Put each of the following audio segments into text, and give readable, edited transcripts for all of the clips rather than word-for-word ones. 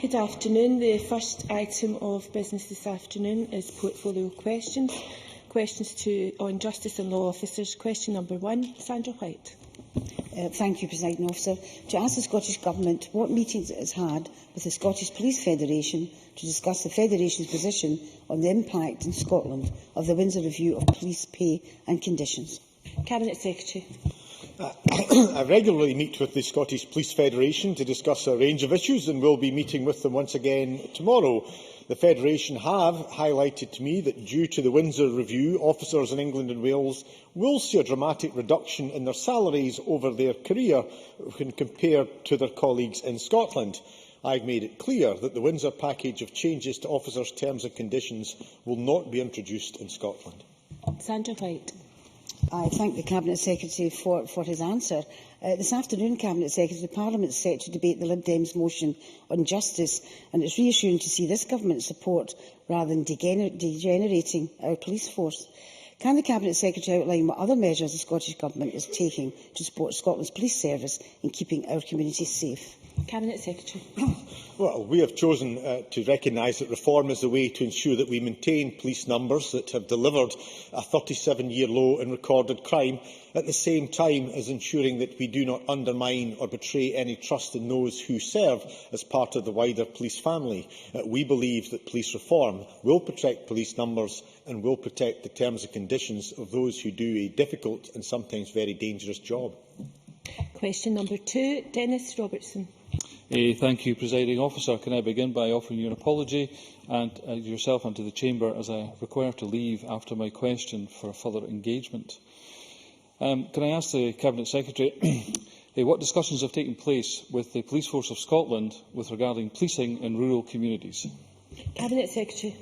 Good afternoon. The first item of business this afternoon is portfolio questions. Questions on justice and law officers. Question number 1, Sandra White. Thank you, Presiding Officer. To ask the Scottish Government what meetings it has had with the Scottish Police Federation to discuss the Federation's position on the impact in Scotland of the Windsor Review of Police Pay and Conditions. Cabinet Secretary. I regularly meet with the Scottish Police Federation to discuss a range of issues and will be meeting with them once again tomorrow. The Federation have highlighted to me that due to the Windsor Review, officers in England and Wales will see a dramatic reduction in their salaries over their career when compared to their colleagues in Scotland. I have made it clear that the Windsor package of changes to officers' terms and conditions will not be introduced in Scotland. Sandra White. I thank the Cabinet Secretary for his answer. This afternoon, Cabinet Secretary, the Parliament is set to debate the Lib Dems motion on justice, and it's reassuring to see this Government support rather than degenerating our police force. Can the Cabinet Secretary outline what other measures the Scottish Government is taking to support Scotland's police service in keeping our communities safe? Cabinet Secretary. Well, we have chosen to recognise that reform is the way to ensure that we maintain police numbers that have delivered a 37-year low in recorded crime, at the same time as ensuring that we do not undermine or betray any trust in those who serve as part of the wider police family. We believe that police reform will protect police numbers and will protect the terms and conditions of those who do a difficult and sometimes very dangerous job. Question number 2, Dennis Robertson. Thank you, Presiding Officer. Can I begin by offering you an apology and yourself and to the Chamber, as I require to leave after my question for further engagement. Can I ask the Cabinet Secretary what discussions have taken place with the Police Force of Scotland with regarding policing in rural communities? Cabinet Secretary.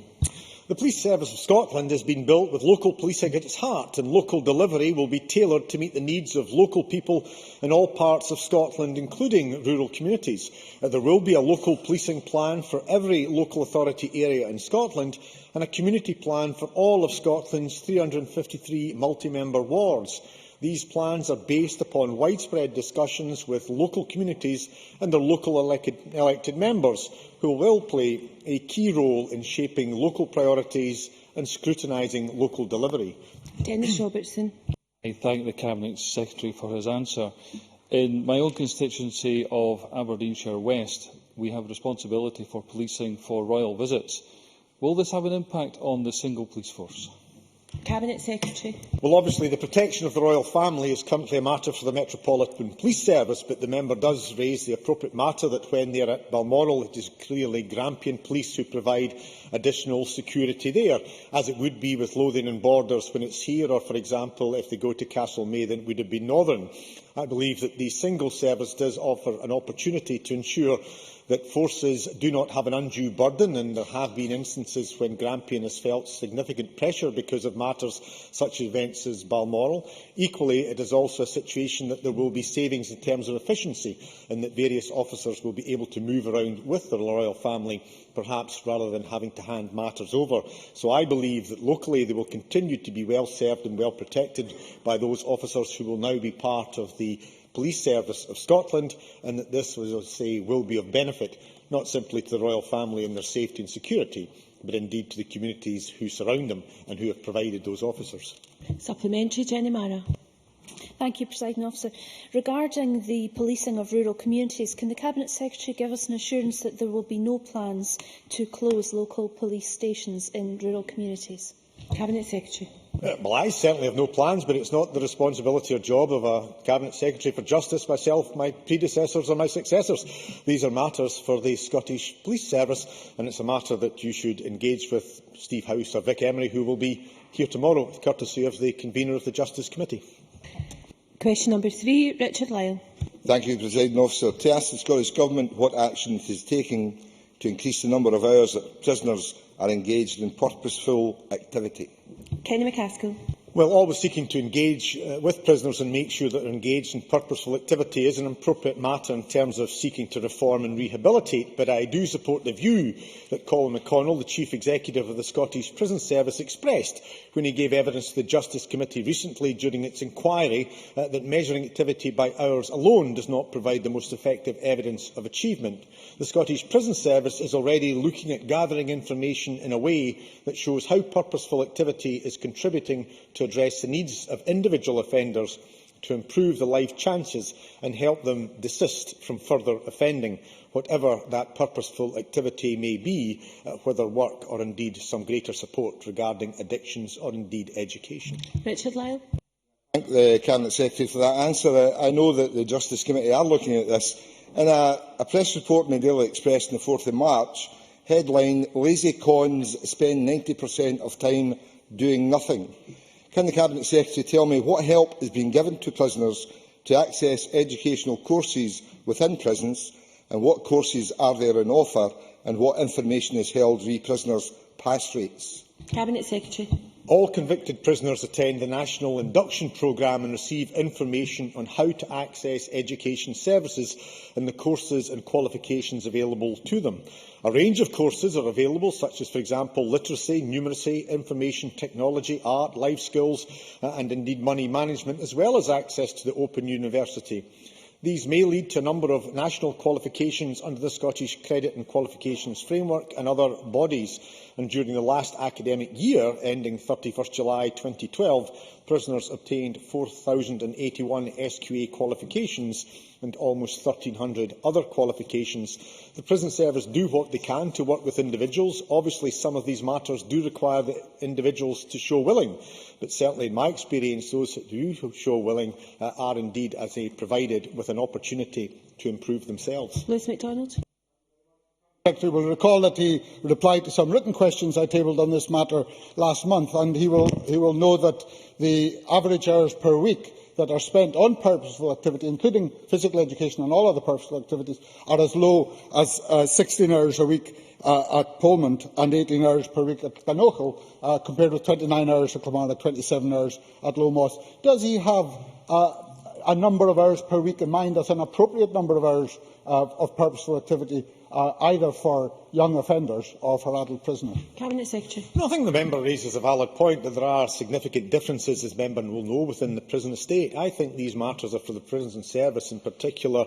The Police Service of Scotland has been built with local policing at its heart, and local delivery will be tailored to meet the needs of local people in all parts of Scotland, including rural communities. There will be a local policing plan for every local authority area in Scotland and a community plan for all of Scotland's 353 multi-member wards. These plans are based upon widespread discussions with local communities and their local elected members, who will play a key role in shaping local priorities and scrutinising local delivery. Dennis Robertson. I thank the Cabinet Secretary for his answer. In my own constituency of Aberdeenshire West, we have responsibility for policing for royal visits. Will this have an impact on the single police force? Cabinet Secretary. Well, obviously, the protection of the royal family is currently a matter for the Metropolitan Police Service, but the member does raise the appropriate matter that when they are at Balmoral, it is clearly Grampian Police who provide additional security there, as it would be with Lothian and Borders when it's here, or, for example, if they go to Castlemay, then it would have been Northern. I believe that the single service does offer an opportunity to ensure that forces do not have an undue burden, and there have been instances when Grampian has felt significant pressure because of matters such as events as Balmoral. Equally, it is also a situation that there will be savings in terms of efficiency, and that various officers will be able to move around with the royal family, perhaps rather than having to hand matters over. So I believe that locally they will continue to be well served and well protected by those officers who will now be part of the Police Service of Scotland, and that this, as I say, will be of benefit not simply to the royal family and their safety and security, but indeed to the communities who surround them and who have provided those officers. Supplementary, Jenny Mara. Thank you, Presiding Officer. Regarding the policing of rural communities, can the Cabinet Secretary give us an assurance that there will be no plans to close local police stations in rural communities? Cabinet Secretary. Well, I certainly have no plans, but it's not the responsibility or job of a Cabinet Secretary for Justice, myself, my predecessors or my successors. These are matters for the Scottish Police Service, and it's a matter that you should engage with Steve House or Vic Emery, who will be here tomorrow, courtesy of the convener of the Justice Committee. Question number 3, Richard Lyle. Thank you, Presiding Officer. To ask the Scottish Government what action it is taking to increase the number of hours that prisoners are engaged in purposeful activity. Kenny McCaskill. Well, always seeking to engage with prisoners and make sure that they are engaged in purposeful activity is an appropriate matter in terms of seeking to reform and rehabilitate, but I do support the view that Colin McConnell, the Chief Executive of the Scottish Prison Service, expressed when he gave evidence to the Justice Committee recently during its inquiry that measuring activity by hours alone does not provide the most effective evidence of achievement. The Scottish Prison Service is already looking at gathering information in a way that shows how purposeful activity is contributing to address the needs of individual offenders, to improve the life chances and help them desist from further offending, whatever that purposeful activity may be, whether work or indeed some greater support regarding addictions or indeed education. Richard Lyle. I thank the Cabinet Secretary for that answer. I know that the Justice Committee are looking at this. In a press report in the Daily Express on the 4th of March, headline, "Lazy cons spend 90% of time doing nothing." Can the Cabinet Secretary tell me what help is being given to prisoners to access educational courses within prisons, and what courses are there on offer, and what information is held re prisoners' pass rates? Cabinet Secretary. All convicted prisoners attend the National Induction Programme and receive information on how to access education services and the courses and qualifications available to them. A range of courses are available, such as, for example, literacy, numeracy, information technology, art, life skills and indeed money management, as well as access to the Open University. These may lead to a number of national qualifications under the Scottish Credit and Qualifications Framework and other bodies. And during the last academic year, ending 31st July 2012, prisoners obtained 4,081 SQA qualifications and almost 1,300 other qualifications. The Prison Service do what they can to work with individuals. Obviously, some of these matters do require the individuals to show willing, but certainly in my experience, those that do show willing are indeed, as they provided, with an opportunity to improve themselves. Lewis MacDonald. The Secretary will recall that he replied to some written questions I tabled on this matter last month, and he will know that the average hours per week that are spent on purposeful activity, including physical education and all other purposeful activities, are as low as 16 hours a week at Polmont and 18 hours per week at Canochel, compared with 29 hours at Kilmarnock, 27 hours at Low Moss. Does he have a number of hours per week in mind as an appropriate number of hours of purposeful activity, either for young offenders or for adult prisoners? Cabinet Secretary. No, I think the member raises a valid point that there are significant differences, as member will know, within the prison estate. I think these matters are for the Prison Service, in particular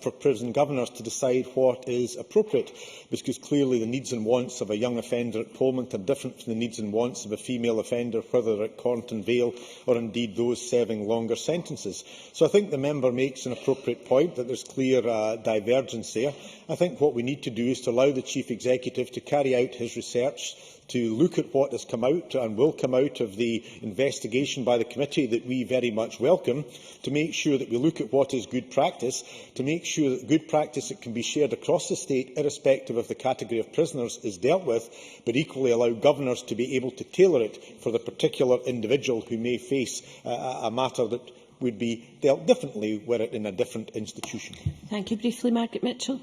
for prison governors, to decide what is appropriate, because clearly the needs and wants of a young offender at Polmont are different from the needs and wants of a female offender, whether at Cornton Vale or indeed those serving longer sentences. So I think the member makes an appropriate point that there is clear divergence there. I think what we need to do is to allow the Chief Executive to carry out his research, to look at what has come out and will come out of the investigation by the committee that we very much welcome, to make sure that we look at what is good practice, to make sure that good practice that can be shared across the state, irrespective of the category of prisoners, is dealt with, but equally allow governors to be able to tailor it for the particular individual who may face a matter that would be dealt differently were it in a different institution. Thank you. Briefly, Margaret Mitchell.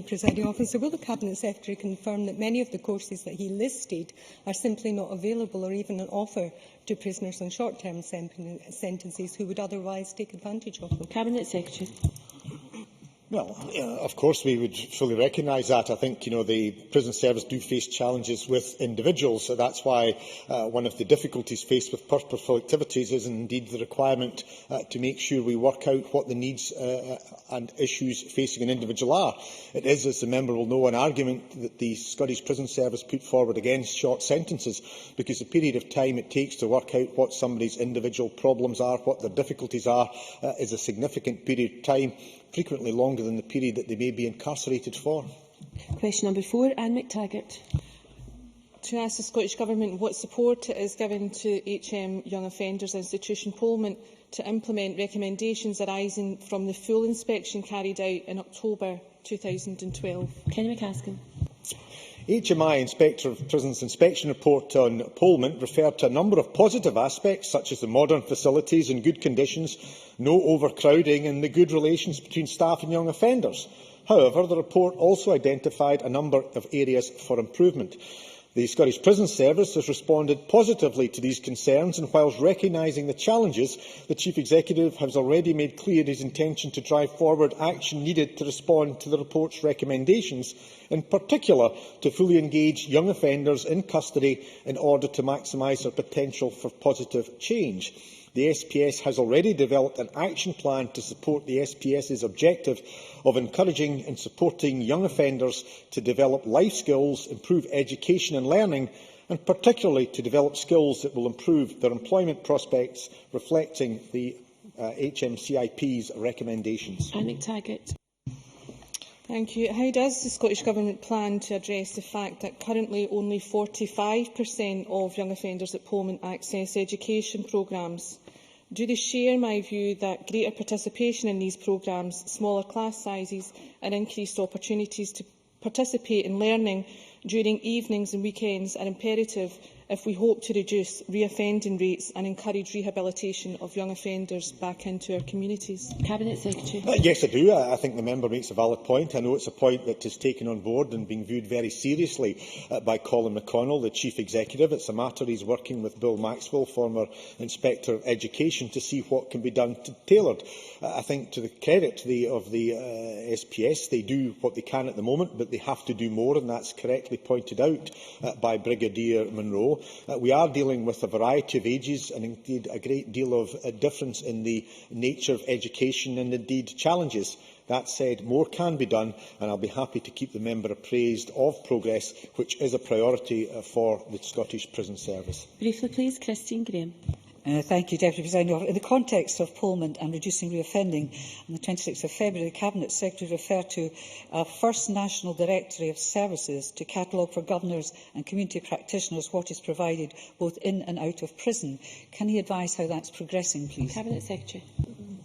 Presiding Officer, will the Cabinet Secretary confirm that many of the courses that he listed are simply not available or even an offer to prisoners on short-term sentences who would otherwise take advantage of them? Cabinet Secretary. Well, of course we would fully recognise that. I think the Prison Service do face challenges with individuals, so that's why one of the difficulties faced with purposeful activities is indeed the requirement to make sure we work out what the needs and issues facing an individual are. It is, as the member will know, an argument that the Scottish Prison Service put forward against short sentences, because the period of time it takes to work out what somebody's individual problems are, what their difficulties are, is a significant period of time, frequently longer than the period that they may be incarcerated for. Question number 4, Anne McTaggart. To ask the Scottish Government what support it is given to HM Young Offenders Institution Polmont to implement recommendations arising from the full inspection carried out in October 2012. Kenny McCaskill. HMI Inspector of Prisons inspection report on Polmont referred to a number of positive aspects, such as the modern facilities in good conditions, no overcrowding and the good relations between staff and young offenders. However, the report also identified a number of areas for improvement. The Scottish Prison Service has responded positively to these concerns, and whilst recognising the challenges, the Chief Executive has already made clear his intention to drive forward action needed to respond to the report's recommendations, in particular to fully engage young offenders in custody in order to maximise their potential for positive change. The SPS has already developed an action plan to support the SPS's objective of encouraging and supporting young offenders to develop life skills, improve education and learning, and particularly to develop skills that will improve their employment prospects, reflecting the HMCIP's recommendations. Anne McTaggart. Thank you. How does the Scottish Government plan to address the fact that currently only 45% of young offenders at Polmont access education programmes? Do they share my view that greater participation in these programmes, smaller class sizes and increased opportunities to participate in learning during evenings and weekends are imperative if we hope to reduce reoffending rates and encourage rehabilitation of young offenders back into our communities? Cabinet Secretary. Yes, I do. I think the member makes a valid point. I know it's a point that is taken on board and being viewed very seriously by Colin McConnell, the Chief Executive. It's a matter he's working with Bill Maxwell, former Inspector of Education, to see what can be done tailored. I think, to the credit of the SPS, they do what they can at the moment, but they have to do more, and that's correctly pointed out by Brigadier Munro. We are dealing with a variety of ages and indeed a great deal of difference in the nature of education and indeed challenges. That said, more can be done, and I'll be happy to keep the member appraised of progress, which is a priority for the Scottish Prison Service. Briefly, please, Christine Graham. Thank you, Deputy Presiding Officer. In the context of Polmont and reducing reoffending, on the 26th of February, the Cabinet Secretary referred to a first national directory of services to catalogue for governors and community practitioners what is provided both in and out of prison. Can he advise how that's progressing, please? Cabinet Secretary.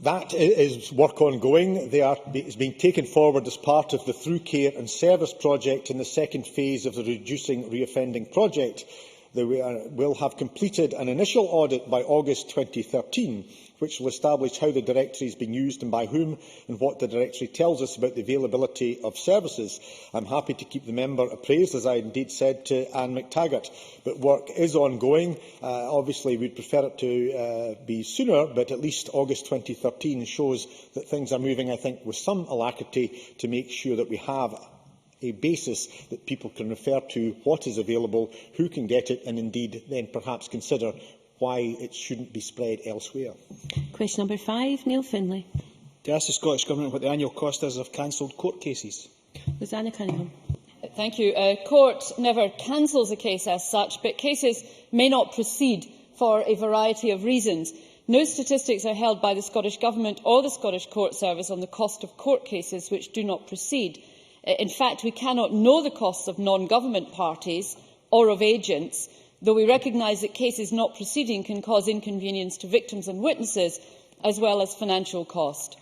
That is work ongoing. It's being taken forward as part of the Through Care and Service project in the second phase of the Reducing Reoffending project. They will have completed an initial audit by August 2013, which will establish how the directory is being used and by whom, and what the directory tells us about the availability of services. I'm happy to keep the member appraised, as I indeed said to Anne McTaggart, but work is ongoing. Obviously, we'd prefer it to be sooner, but at least August 2013 shows that things are moving, I think, with some alacrity to make sure that we have a basis that people can refer to what is available, who can get it, and indeed then perhaps consider why it shouldn't be spread elsewhere. Question number 5, Neil Findlay. To ask the Scottish Government what the annual cost is of cancelled court cases. Rosanna Cunningham. Thank you. Court never cancels a case as such, but cases may not proceed for a variety of reasons. No statistics are held by the Scottish Government or the Scottish Court Service on the cost of court cases which do not proceed. In fact, we cannot know the costs of non-government parties or of agents, though we recognise that cases not proceeding can cause inconvenience to victims and witnesses, as well as financial cost.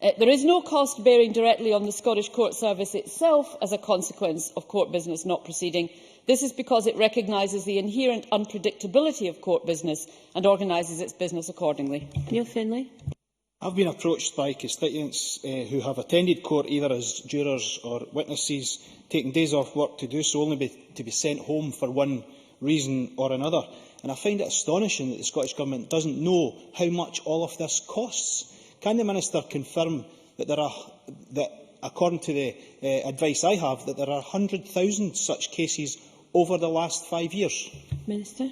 There is no cost bearing directly on the Scottish Court Service itself as a consequence of court business not proceeding. This is because it recognises the inherent unpredictability of court business and organises its business accordingly. Neil Findlay. I've been approached by constituents who have attended court either as jurors or witnesses, taking days off work to do so, only to be sent home for one reason or another. And I find it astonishing that the Scottish Government doesn't know how much all of this costs. Can the Minister confirm that according to the advice I have, that there are 100,000 such cases over the last 5 years? Minister.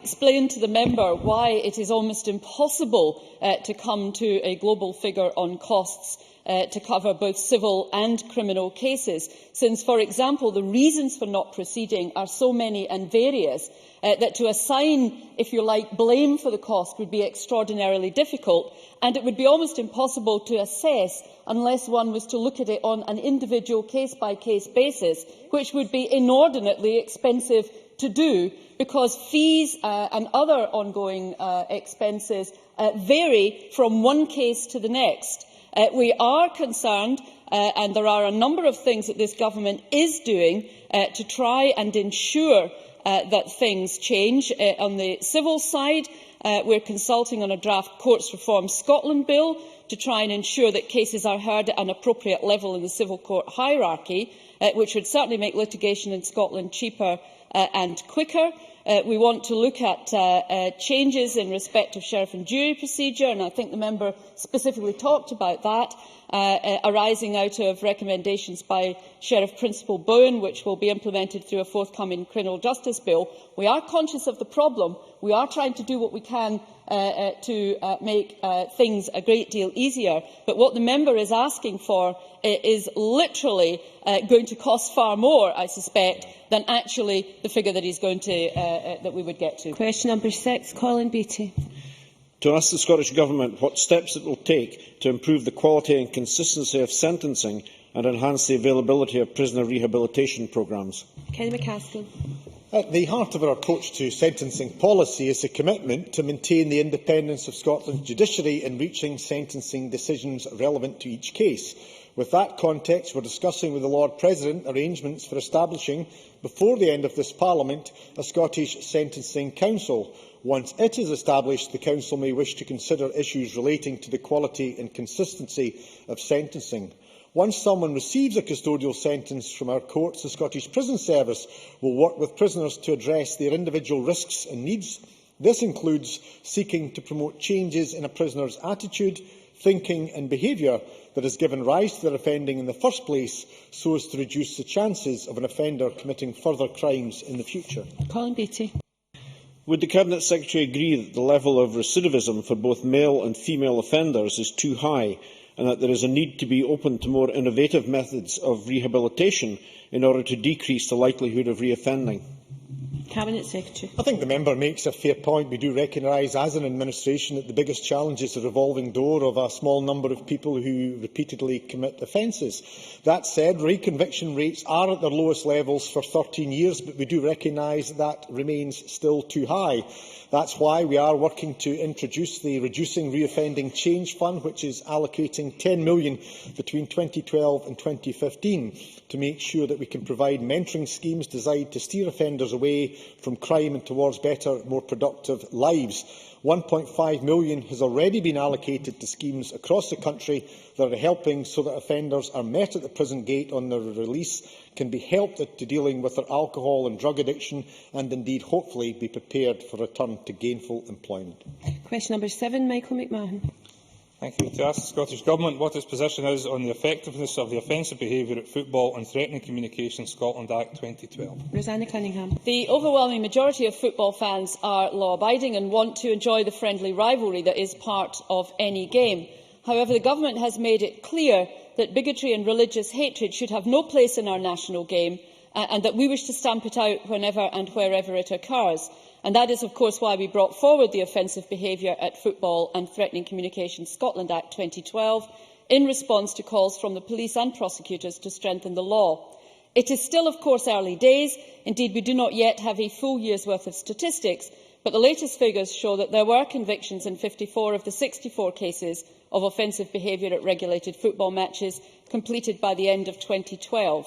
Explain to the member why it is almost impossible to come to a global figure on costs to cover both civil and criminal cases, since, for example, the reasons for not proceeding are so many and various that to assign, if you like, blame for the cost would be extraordinarily difficult, and it would be almost impossible to assess unless one was to look at it on an individual case-by-case basis, which would be inordinately expensive to do, because fees and other ongoing expenses vary from one case to the next. We are concerned, and there are a number of things that this government is doing to try and ensure that things change. On the civil side, we're consulting on a draft Courts Reform Scotland bill to try and ensure that cases are heard at an appropriate level in the civil court hierarchy, which would certainly make litigation in Scotland cheaper and quicker. We want to look at changes in respect of sheriff and jury procedure, and I think the member specifically talked about that, arising out of recommendations by Sheriff Principal Bowen, which will be implemented through a forthcoming criminal justice bill. We are conscious of the problem. We are trying to do what we can to make things a great deal easier. But what the member is asking for is literally going to cost far more, I suspect, than actually the figure that he's going to that we would get to. Question number 6, Colin Beattie. To ask the Scottish Government what steps it will take to improve the quality and consistency of sentencing and enhance the availability of prisoner rehabilitation programmes. Kenny McCaskill. At the heart of our approach to sentencing policy is the commitment to maintain the independence of Scotland's judiciary in reaching sentencing decisions relevant to each case. With that context, we are discussing with the Lord President arrangements for establishing, before the end of this Parliament, a Scottish Sentencing Council. Once it is established, the Council may wish to consider issues relating to the quality and consistency of sentencing. Once someone receives a custodial sentence from our courts, the Scottish Prison Service will work with prisoners to address their individual risks and needs. This includes seeking to promote changes in a prisoner's attitude, thinking and behaviour that has given rise to their offending in the first place, so as to reduce the chances of an offender committing further crimes in the future. Colin Beattie. Would the Cabinet Secretary agree that the level of recidivism for both male and female offenders is too high, and that there is a need to be open to more innovative methods of rehabilitation in order to decrease the likelihood of reoffending? Cabinet Secretary. I think the member makes a fair point. We do recognise, as an administration, that the biggest challenge is the revolving door of a small number of people who repeatedly commit offences. That said, reconviction rates are at their lowest levels for 13 years, but we do recognise that remains still too high. That's why we are working to introduce the Reducing Reoffending Change Fund, which is allocating £10 million between 2012 and 2015 to make sure that we can provide mentoring schemes designed to steer offenders away from crime and towards better, more productive lives. £1.5 million has already been allocated to schemes across the country that are helping so that offenders are met at the prison gate on their release, can be helped to dealing with their alcohol and drug addiction, and indeed, hopefully, be prepared for return to gainful employment. Question number 7, Michael McMahon. Thank you. To ask the Scottish Government what its position is on the effectiveness of the Offensive Behaviour at Football and Threatening Communication Scotland Act 2012. Rosanna Cunningham. The overwhelming majority of football fans are law-abiding and want to enjoy the friendly rivalry that is part of any game. However, the Government has made it clear that bigotry and religious hatred should have no place in our national game, and that we wish to stamp it out whenever and wherever it occurs. And that is, of course, why we brought forward the Offensive Behaviour at Football and Threatening Communication Scotland Act 2012 in response to calls from the police and prosecutors to strengthen the law. It is still, of course, early days. Indeed, we do not yet have a full year's worth of statistics, but the latest figures show that there were convictions in 54 of the 64 cases of offensive behaviour at regulated football matches completed by the end of 2012.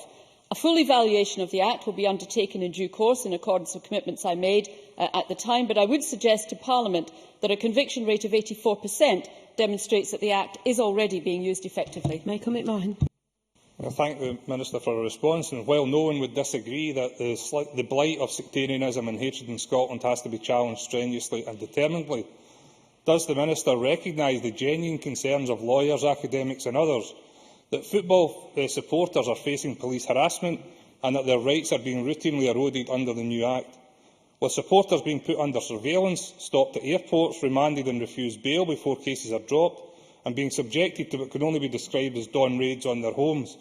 A full evaluation of the Act will be undertaken in due course in accordance with commitments I made at the time, but I would suggest to Parliament that a conviction rate of 84% demonstrates that the Act is already being used effectively. Michael McMahon. I thank the Minister for a response, and while no one would disagree that the blight of sectarianism and hatred in Scotland has to be challenged strenuously and determinedly, does the Minister recognise the genuine concerns of lawyers, academics and others that football supporters are facing police harassment and that their rights are being routinely eroded under the new Act? With supporters being put under surveillance, stopped at airports, remanded and refused bail before cases are dropped, and being subjected to what can only be described as dawn raids on their homes,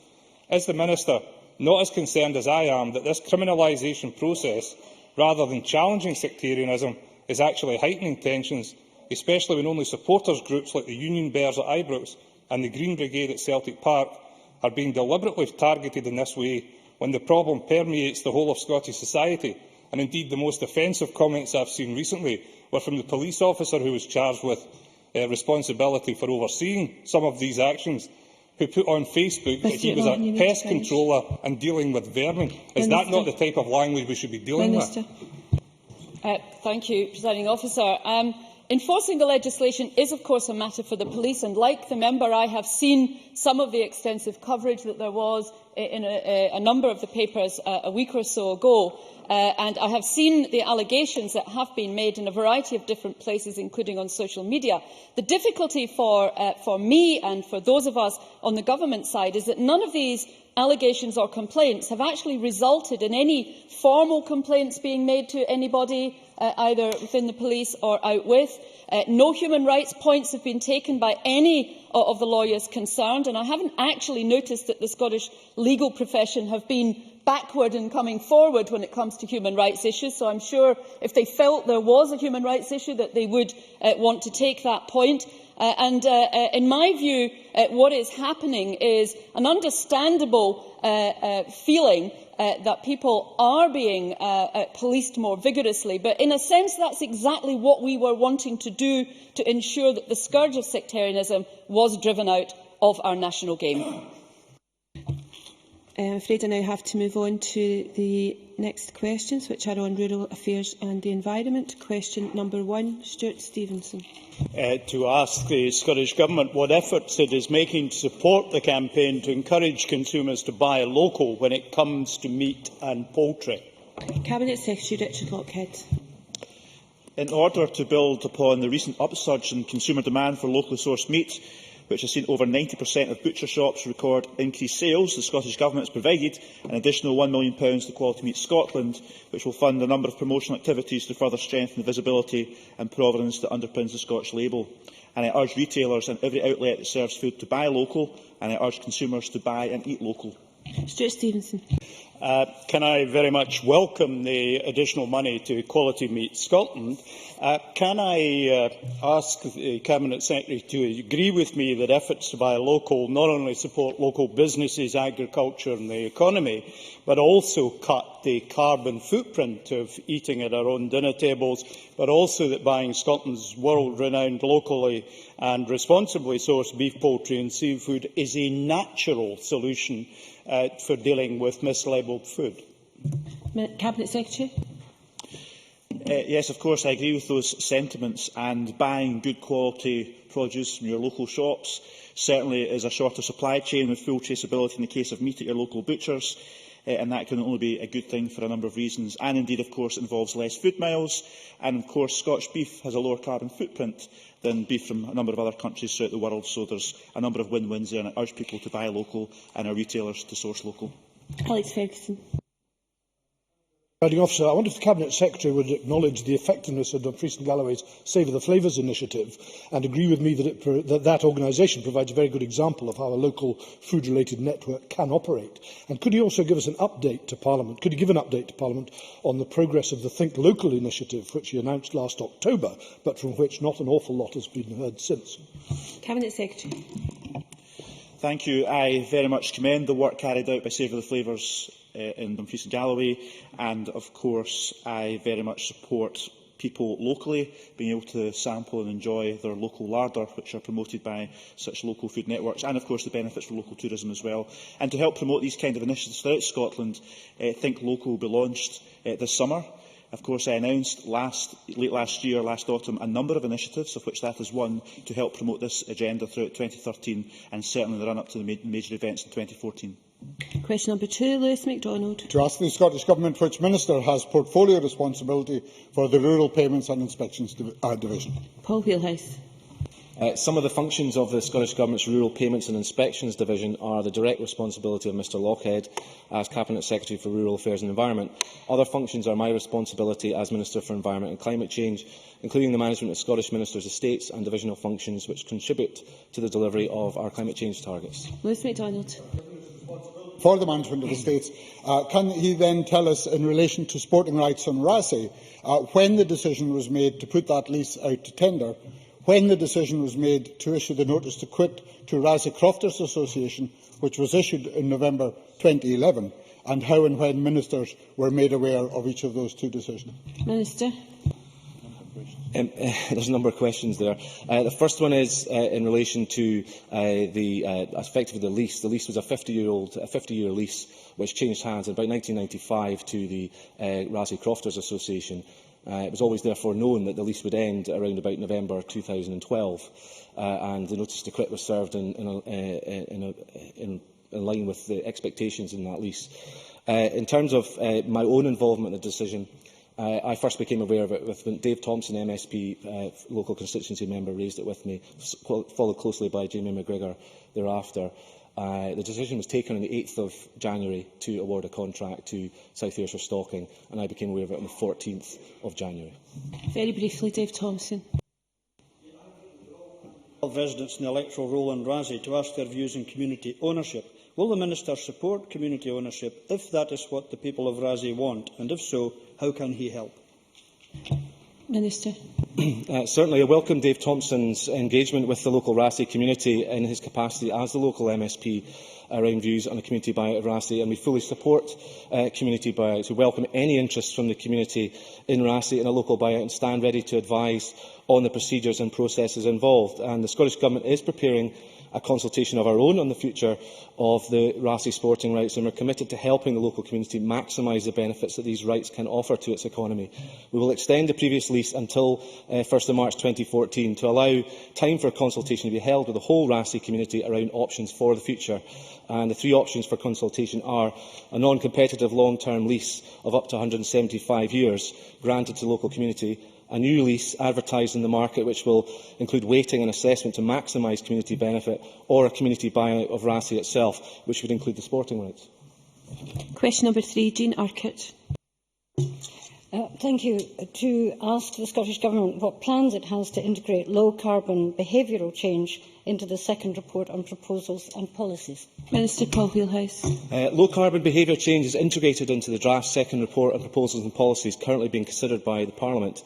is the Minister not as concerned as I am that this criminalisation process, rather than challenging sectarianism, is actually heightening tensions, especially when only supporters groups like the Union Bears at Ibrox and the Green Brigade at Celtic Park are being deliberately targeted in this way, when the problem permeates the whole of Scottish society? And indeed, the most offensive comments I have seen recently were from the police officer who was charged with responsibility for overseeing some of these actions, who put on Facebook that he was a pest controller and dealing with vermin. Is that not the type of language we should be dealing with? Thank you, Presiding Officer. Enforcing the legislation is, of course, a matter for the police, and like the member, I have seen some of the extensive coverage that there was in a number of the papers a week or so ago. And I have seen the allegations that have been made in a variety of different places, including on social media. The difficulty for me and for those of us on the government side is that none of these allegations or complaints have actually resulted in any formal complaints being made to anybody, either within the police or out with. No human rights points have been taken by any of the lawyers concerned, and I haven't actually noticed that the Scottish legal profession have been backward in coming forward when it comes to human rights issues, so I'm sure if they felt there was a human rights issue that they would want to take that point. In my view, what is happening is an understandable feeling that people are being policed more vigorously, but in a sense that's exactly what we were wanting to do to ensure that the scourge of sectarianism was driven out of our national game. I'm afraid I now have to move on to the next questions, which are on rural affairs and the environment. Question number 1, Stuart Stevenson. To ask the Scottish Government what efforts it is making to support the campaign to encourage consumers to buy local when it comes to meat and poultry. Cabinet Secretary Richard Lockhead. In order to build upon the recent upsurge in consumer demand for locally sourced meat, which has seen over 90% of butcher shops record increased sales, the Scottish Government has provided an additional £1 million to Quality Meat Scotland, which will fund a number of promotional activities to further strengthen the visibility and provenance that underpins the Scotch label. And I urge retailers and every outlet that serves food to buy local, and I urge consumers to buy and eat local. Stuart Stevenson. Can I very much welcome the additional money to Quality Meat Scotland? Can I ask the Cabinet Secretary to agree with me that efforts to buy local not only support local businesses, agriculture and the economy, but also cut the carbon footprint of eating at our own dinner tables, but also that buying Scotland's world-renowned locally and responsibly sourced beef, poultry and seafood is a natural solution for dealing with mislabelled food? Cabinet Secretary. Yes, of course, I agree with those sentiments, and buying good quality produce from your local shops certainly is a shorter supply chain with full traceability in the case of meat at your local butchers, and that can only be a good thing for a number of reasons. And indeed, of course, it involves less food miles, and of course Scotch beef has a lower carbon footprint than beef from a number of other countries throughout the world, so there's a number of win-wins there, and I urge people to buy local and our retailers to source local. Alex Ferguson. Presiding Officer, I wonder if the Cabinet Secretary would acknowledge the effectiveness of Dumfries and Galloway's Savour the Flavours initiative and agree with me that that organisation provides a very good example of how a local food-related network can operate. And could he also give us an update to Parliament? Could he give an update to Parliament on the progress of the Think Local initiative, which he announced last October, but from which not an awful lot has been heard since? Cabinet Secretary. Thank you. I very much commend the work carried out by Savour the Flavours in Dumfries and Galloway, and of course I very much support people locally being able to sample and enjoy their local larder, which are promoted by such local food networks, and of course the benefits for local tourism as well. And to help promote these kind of initiatives throughout Scotland, Think Local will be launched this summer. Of course, I announced late last year, last autumn, a number of initiatives, of which that is one, to help promote this agenda throughout 2013 and certainly the run-up to the major events in 2014. Question number 2, Lewis MacDonald. To ask the Scottish Government which Minister has portfolio responsibility for the Rural Payments and Inspections Division. Paul Wheelhouse. Some of the functions of the Scottish Government's Rural Payments and Inspections Division are the direct responsibility of Mr Lockhead as Cabinet Secretary for Rural Affairs and Environment. Other functions are my responsibility as Minister for Environment and Climate Change, including the management of Scottish Ministers' estates and divisional functions which contribute to the delivery of our climate change targets. Lewis MacDonald. For the management of the states, can he then tell us, in relation to sporting rights on Raasay, when the decision was made to put that lease out to tender, when the decision was made to issue the notice to quit to Raasay Crofters Association, which was issued in November 2011, and how and when ministers were made aware of each of those two decisions? Minister. There's a number of questions there. The first one is in relation to effectively the lease. The lease was a 50-year lease which changed hands in about 1995 to the Raasay Crofters Association. It was always therefore known that the lease would end around about November 2012, and the notice to quit was served in line with the expectations in that lease. In terms of my own involvement in the decision, I first became aware of it when Dave Thompson, MSP, local constituency member, raised it with me, followed closely by Jamie McGregor thereafter. The decision was taken on the 8th of January to award a contract to South Ayrshire Stocking, and I became aware of it on the 14th of January. Very briefly, Dave Thompson. Residents in the electoral roll in Rasay to ask their views on community ownership. Will the Minister support community ownership if that is what the people of Rasay want? And if so, how can he help? Minister. Certainly, I welcome Dave Thompson's engagement with the local Rasay community in his capacity as the local MSP around views on a community buyout of Rasay, and we fully support community buyouts. We welcome any interest from the community in Rasay in a local buyout and stand ready to advise on the procedures and processes involved. And the Scottish Government is preparing a consultation of our own on the future of the Rasay sporting rights, and we are committed to helping the local community maximise the benefits that these rights can offer to its economy. We will extend the previous lease until 1 March 2014 to allow time for a consultation to be held with the whole Rasay community around options for the future. And the three options for consultation are a non-competitive long-term lease of up to 175 years granted to the local community, a new lease advertised in the market which will include weighting and assessment to maximise community benefit, or a community buyout of Rasay itself, which would include the sporting rights. Question number 3, Jean Urquhart. Thank you. To ask the Scottish Government what plans it has to integrate low-carbon behavioural change into the second report on proposals and policies. Minister Paul Wheelhouse. Low-carbon behaviour change is integrated into the draft second report on proposals and policies currently being considered by the Parliament.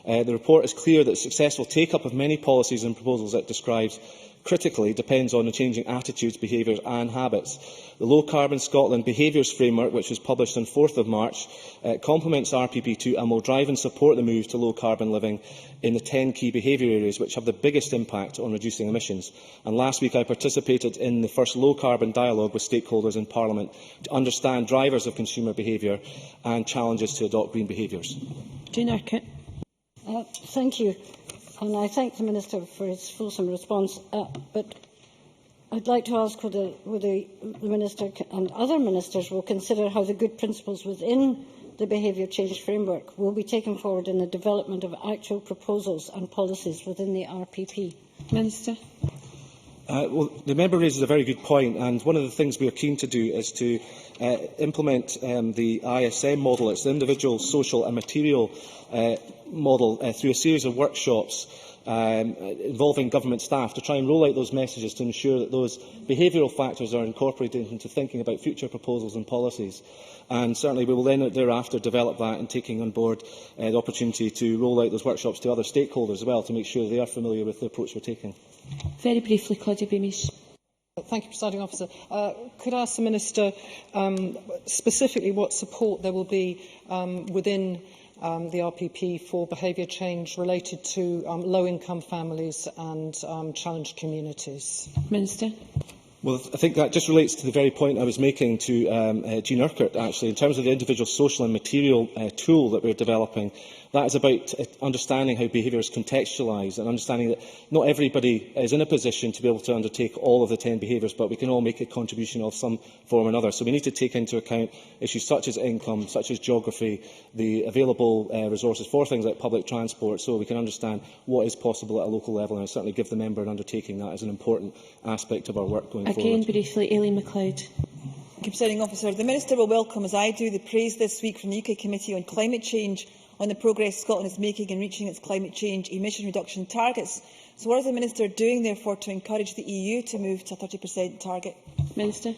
The report is clear that successful take-up of many policies and proposals it describes critically depends on the changing attitudes, behaviours and habits. The Low Carbon Scotland Behaviours Framework, which was published on 4 March, complements RPP2 and will drive and support the move to low-carbon living in the 10 key behaviour areas which have the biggest impact on reducing emissions. And last week I participated in the first low-carbon dialogue with stakeholders in Parliament to understand drivers of consumer behaviour and challenges to adopt green behaviours. Jean Urquhart. Thank you. And I thank the Minister for his fulsome response. But I'd like to ask whether the Minister and other ministers will consider how the good principles within the behaviour change framework will be taken forward in the development of actual proposals and policies within the RPP. Minister. Well, the member raises a very good point, and one of the things we are keen to do is to implement the ISM model. It's the individual, social and material model through a series of workshops involving government staff to try and roll out those messages to ensure that those behavioural factors are incorporated into thinking about future proposals and policies. And certainly we will then thereafter develop that and taking on board the opportunity to roll out those workshops to other stakeholders as well to make sure they are familiar with the approach we're taking. Very briefly, Claudia Beamish. Thank you, Presiding Officer. Could I ask the Minister specifically what support there will be within the RPP for behaviour change related to low-income families and challenged communities? Minister. Well, I think that just relates to the very point I was making to Jean Urquhart, actually, in terms of the individual social and material tool that we're developing. That is about understanding how behaviour is contextualised and understanding that not everybody is in a position to be able to undertake all of the 10 behaviours, but we can all make a contribution of some form or another. So we need to take into account issues such as income, such as geography, the available resources for things like public transport, so we can understand what is possible at a local level. And I certainly give the member an undertaking that as an important aspect of our work going forward. Again, briefly, Aileen MacLeod. Thank you, Presiding Officer. The Minister will welcome, as I do, the praise this week from the UK Committee on Climate Change on the progress Scotland is making in reaching its climate change emission reduction targets. So what is the Minister doing, therefore, to encourage the EU to move to a 30% target? Minister.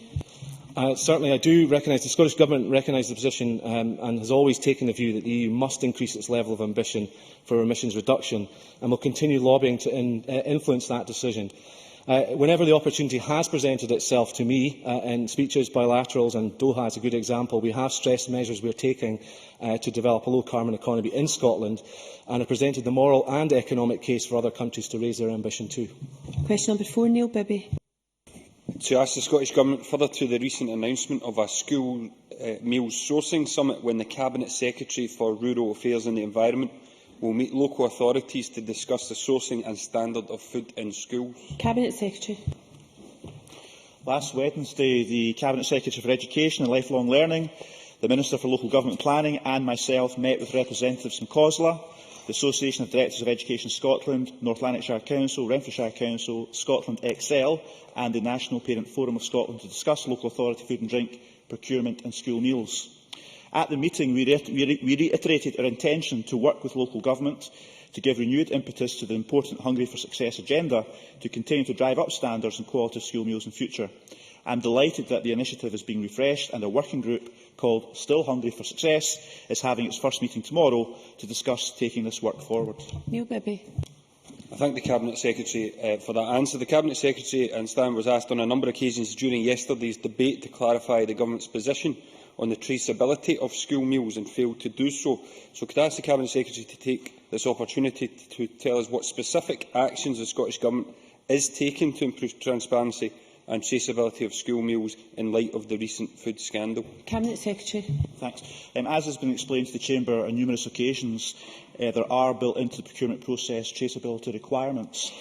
Certainly, I do recognise, the Scottish Government recognises the position and has always taken the view that the EU must increase its level of ambition for emissions reduction and will continue lobbying to influence that decision. Whenever the opportunity has presented itself to me in speeches, bilaterals, and Doha is a good example, we have stressed measures we are taking to develop a low-carbon economy in Scotland and have presented the moral and economic case for other countries to raise their ambition too. Question number 4, Neil Bibby. To ask the Scottish Government further to the recent announcement of a school Meals Sourcing Summit, when the Cabinet Secretary for Rural Affairs and the Environment will meet local authorities to discuss the sourcing and standard of food in schools? Cabinet Secretary. Last Wednesday, the Cabinet Secretary for Education and Lifelong Learning, the Minister for Local Government Planning and myself met with representatives from COSLA, the Association of Directors of Education Scotland, North Lanarkshire Council, Renfrewshire Council, Scotland Excel and the National Parent Forum of Scotland to discuss local authority food and drink procurement and school meals. At the meeting, we reiterated our intention to work with local government to give renewed impetus to the important Hungry for Success agenda to continue to drive up standards and quality of school meals in future. I am delighted that the initiative is being refreshed and a working group called Still Hungry for Success is having its first meeting tomorrow to discuss taking this work forward. Neil Bibby. I thank the Cabinet Secretary for that answer. The Cabinet Secretary and Stan was asked on a number of occasions during yesterday's debate to clarify the Government's position on the traceability of school meals and failed to do so. So could I ask the Cabinet Secretary to take this opportunity to tell us what specific actions the Scottish Government is taking to improve transparency and traceability of school meals in light of the recent food scandal? Cabinet Secretary. Thanks. As has been explained to the Chamber on numerous occasions, there are built into the procurement process traceability requirements.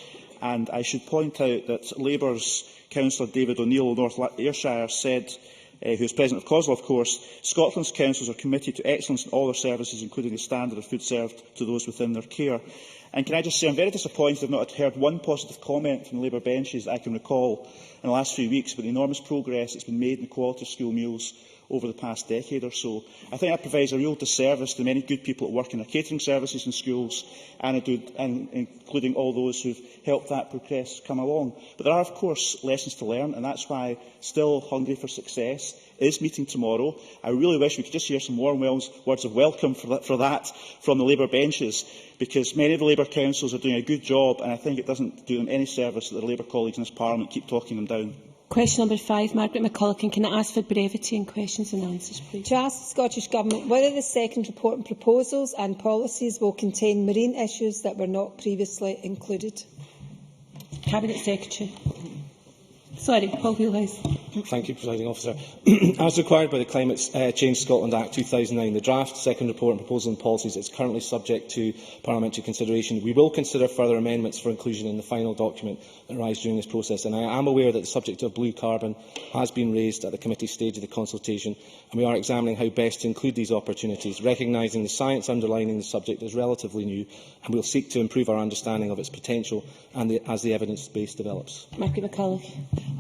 And I should point out that Labour's Councillor David O'Neill of North Ayrshire said, who is President of COSLA, of course, Scotland's councils are committed to excellence in all their services, including the standard of food served to those within their care. And can I just say, I'm very disappointed I've not heard one positive comment from the Labour benches that I can recall in the last few weeks about the enormous progress that's been made in the quality of school meals over the past decade or so. I think that provides a real disservice to many good people that work in our catering services in schools, and including all those who have helped that progress come along. But there are, of course, lessons to learn, and that's why Still Hungry for Success is meeting tomorrow. I really wish we could just hear some warm words of welcome for that from the Labour benches, because many of the Labour councils are doing a good job, and I think it doesn't do them any service that the Labour colleagues in this Parliament keep talking them down. Question number 5, Margaret McCulloch. Can I ask for brevity in questions and answers, please? To ask the Scottish Government whether the second report and proposals and policies will contain marine issues that were not previously included. Cabinet Secretary. Sorry, Paul Wheelhouse. Thank you, Presiding Officer. As required by the Climate Change Scotland Act 2009, the draft second report and proposal and policies is currently subject to parliamentary consideration. We will consider further amendments for inclusion in the final document that arise during this process, and I am aware that the subject of blue carbon has been raised at the committee stage of the consultation, and we are examining how best to include these opportunities, recognising the science underlining the subject is relatively new, and we will seek to improve our understanding of its potential as the evidence base develops. Margaret McCulloch.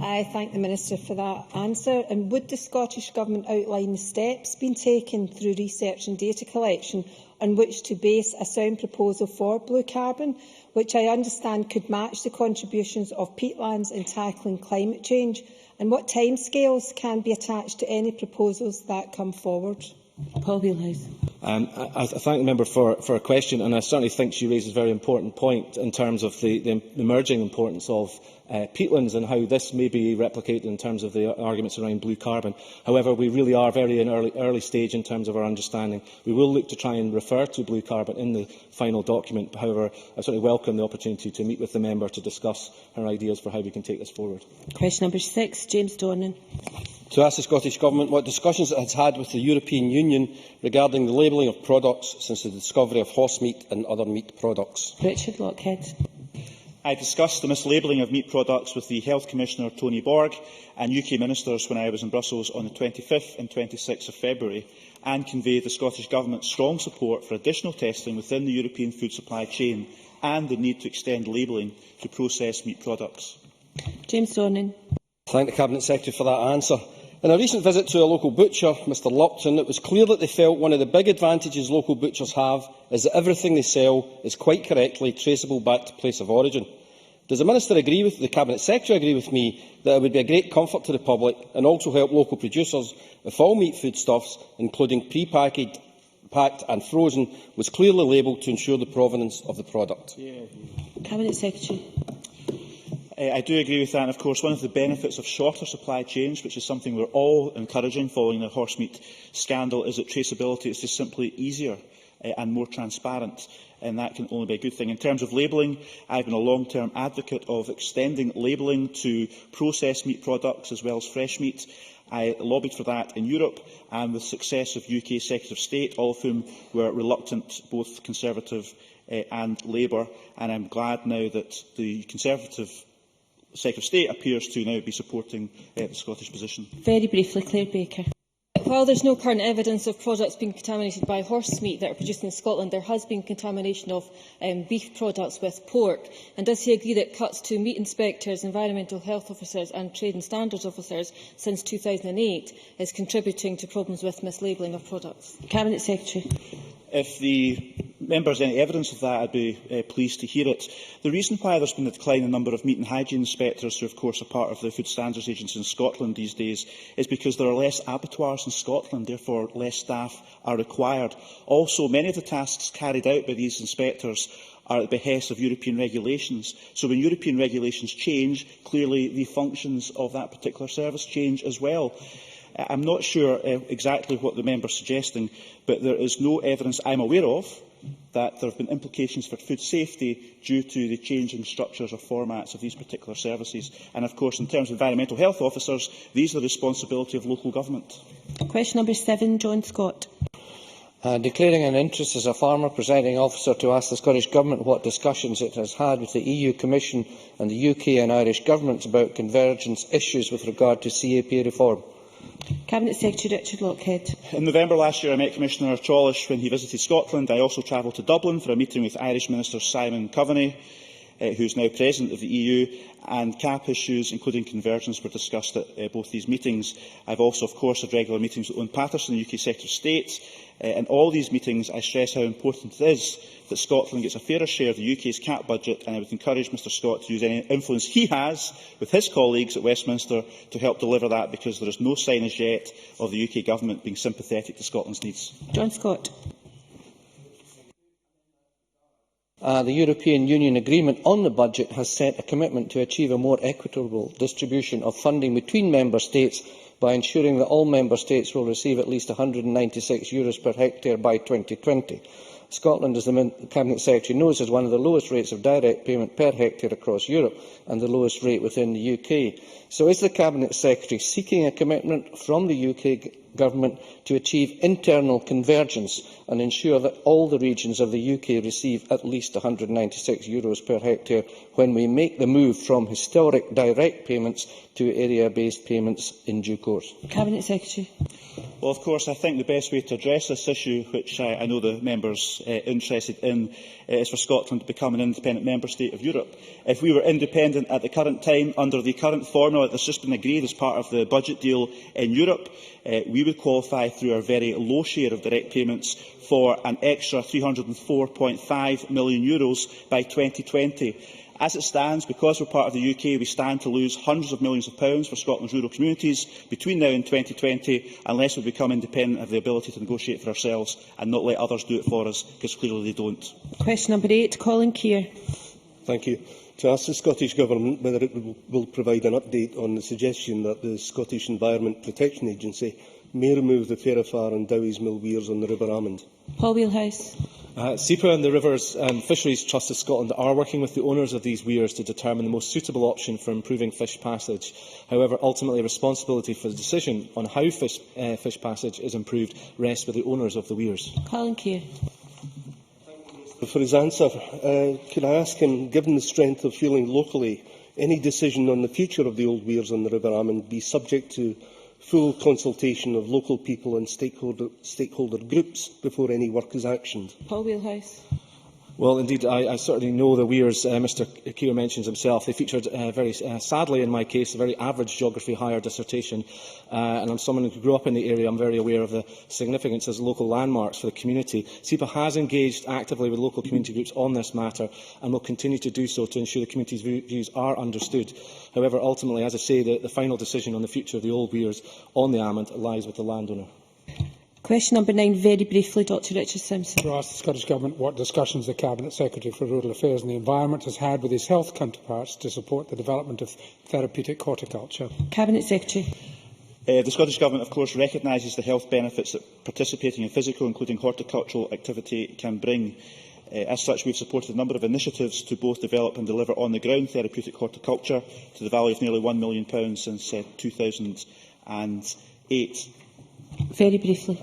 I thank the Minister for that answer. And would the Scottish Government outline the steps being taken through research and data collection on which to base a sound proposal for blue carbon, which I understand could match the contributions of peatlands in tackling climate change? And what timescales can be attached to any proposals that come forward? Paul Wheelhouse. I thank the member for her question, and I certainly think she raises a very important point in terms of the emerging importance of peatlands and how this may be replicated in terms of the arguments around blue carbon. However, we really are very in early stage in terms of our understanding. We will look to try and refer to blue carbon in the final document. However, I certainly welcome the opportunity to meet with the member to discuss her ideas for how we can take this forward. Question number 6, James Dornan. To ask the Scottish Government what discussions it has had with the European Union regarding the labelling of products since the discovery of horse meat and other meat products. Richard Lockhead. I discussed the mislabelling of meat products with the Health Commissioner Tony Borg and UK Ministers when I was in Brussels on the 25th and 26th of February, and conveyed the Scottish Government's strong support for additional testing within the European food supply chain and the need to extend labelling to processed meat products. James Dornan. Thank the Cabinet Secretary for that answer. In a recent visit to a local butcher, Mr Lupton, it was clear that they felt one of the big advantages local butchers have is that everything they sell is quite correctly traceable back to place of origin. Does the Minister agree with the Cabinet Secretary agree with me that it would be a great comfort to the public and also help local producers if all meat foodstuffs, including pre-packed, packed and frozen, was clearly labelled to ensure the provenance of the product? Cabinet Secretary. I do agree with that, and of course one of the benefits of shorter supply chains, which is something we're all encouraging following the horsemeat scandal, is that traceability is just simply easier and more transparent, and that can only be a good thing. In terms of labelling, I've been a long-term advocate of extending labelling to processed meat products as well as fresh meat, I lobbied for that in Europe, and with success of UK Secretary of State, all of whom were reluctant, both Conservative and Labour, and I am glad now that the Conservative Secretary of State appears to now be supporting the Scottish position. Very briefly, Claire Baker. While there is no current evidence of products being contaminated by horse meat that are produced in Scotland, there has been contamination of beef products with pork. And does he agree that cuts to meat inspectors, environmental health officers and trade and standards officers since 2008 is contributing to problems with mislabelling of products? Cabinet Secretary. If the member has any evidence of that, I'd be pleased to hear it. The reason why there's been a decline in the number of meat and hygiene inspectors, who of course are part of the Food Standards Agency in Scotland these days, is because there are less abattoirs in Scotland, therefore less staff are required. Also, many of the tasks carried out by these inspectors are at the behest of European regulations. So when European regulations change, clearly the functions of that particular service change as well. I'm not sure exactly what the member is suggesting, but there is no evidence I am aware of that there have been implications for food safety due to the changing structures or formats of these particular services. And of course, in terms of environmental health officers, these are the responsibility of local government. Question number 7, John Scott. Declaring an interest as a farmer, presiding officer, to ask the Scottish Government what discussions it has had with the EU Commission and the UK and Irish governments about convergence issues with regard to CAP reform. Cabinet Secretary Richard Lockhead. In November last year, I met Commissioner Chorlish when he visited Scotland. I also travelled to Dublin for a meeting with Irish Minister Simon Coveney, who is now President of the EU, and CAP issues, including convergence, were discussed at both these meetings. I have also, of course, had regular meetings with Owen Paterson, the UK Secretary of State. In all these meetings, I stress how important it is that Scotland gets a fairer share of the UK's CAP budget, and I would encourage Mr Scott to use any influence he has with his colleagues at Westminster to help deliver that, because there is no sign as yet of the UK Government being sympathetic to Scotland's needs. John Scott. The European Union agreement on the budget has set a commitment to achieve a more equitable distribution of funding between Member States by ensuring that all Member States will receive at least €196 per hectare by 2020. Scotland, as the Cabinet Secretary knows, has one of the lowest rates of direct payment per hectare across Europe and the lowest rate within the UK. So is the Cabinet Secretary seeking a commitment from the UK Government to achieve internal convergence and ensure that all the regions of the UK receive at least €196 per hectare when we make the move from historic direct payments to area-based payments in due course? Cabinet Secretary. Well, of course, I think the best way to address this issue, which I know the members interested in, is for Scotland to become an independent member state of Europe. If we were independent at the current time, under the current formula that has just been agreed as part of the budget deal in Europe, we would qualify through our very low share of direct payments for an extra €304.5 million by 2020. As it stands, because we are part of the UK, we stand to lose hundreds of millions of pounds for Scotland's rural communities between now and 2020, unless we become independent and have the ability to negotiate for ourselves and not let others do it for us, because clearly they don't. Question number 8, Colin Keir. Thank you. To ask the Scottish Government whether it will provide an update on the suggestion that the Scottish Environment Protection Agency may remove the Ferrifar and Dowie's mill weirs on the River Amond. Paul Wheelhouse. SEPA and the Rivers and Fisheries Trust of Scotland are working with the owners of these weirs to determine the most suitable option for improving fish passage. However, ultimately, responsibility for the decision on how fish passage is improved rests with the owners of the weirs. Colin Keir. For his answer, could I ask him, given the strength of feeling locally, any decision on the future of the old weirs on the River Amond be subject to full consultation of local people and stakeholder groups before any work is actioned? Paul Wheelhouse. Well, indeed, I certainly know the weirs Mr Keir mentions himself. They featured, very sadly in my case, a very average geography higher dissertation. And I'm someone who grew up in the area. I'm very aware of the significance as local landmarks for the community. SEPA has engaged actively with local community groups on this matter and will continue to do so to ensure the community's views are understood. However, ultimately, as I say, the final decision on the future of the old weirs on the Amond lies with the landowner. Question number 9, very briefly, Dr Richard Simpson. To ask the Scottish Government what discussions the Cabinet Secretary for Rural Affairs and the Environment has had with his health counterparts to support the development of therapeutic horticulture. Cabinet Secretary. The Scottish Government, of course, recognises the health benefits that participating in physical, including horticultural activity, can bring. As such, we have supported a number of initiatives to both develop and deliver on-the-ground therapeutic horticulture to the value of nearly £1 million since 2008. 2008. Very briefly.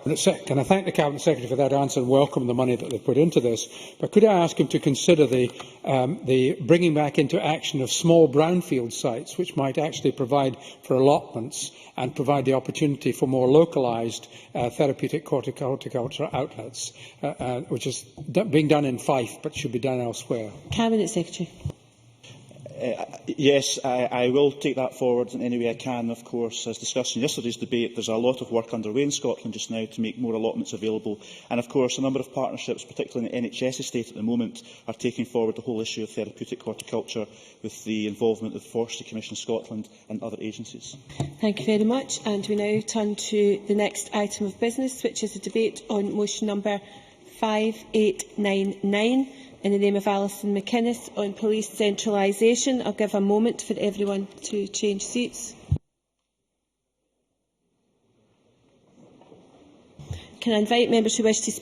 Can I thank the Cabinet Secretary for that answer and welcome the money that they put into this? But could I ask him to consider the bringing back into action of small brownfield sites, which might actually provide for allotments and provide the opportunity for more localised therapeutic horticulture outlets, which is being done in Fife but should be done elsewhere? Cabinet Secretary. Yes, I will take that forward in any way I can. Of course, as discussed in yesterday's debate, there is a lot of work underway in Scotland just now to make more allotments available. And of course, a number of partnerships, particularly in the NHS estate at the moment, are taking forward the whole issue of therapeutic horticulture with the involvement of the Forestry Commission Scotland and other agencies. Thank you very much. And we now turn to the next item of business, which is a debate on motion number 5899. In the name of Alison McInnes on police centralisation. I'll give a moment for everyone to change seats. Can I invite members who wish to speak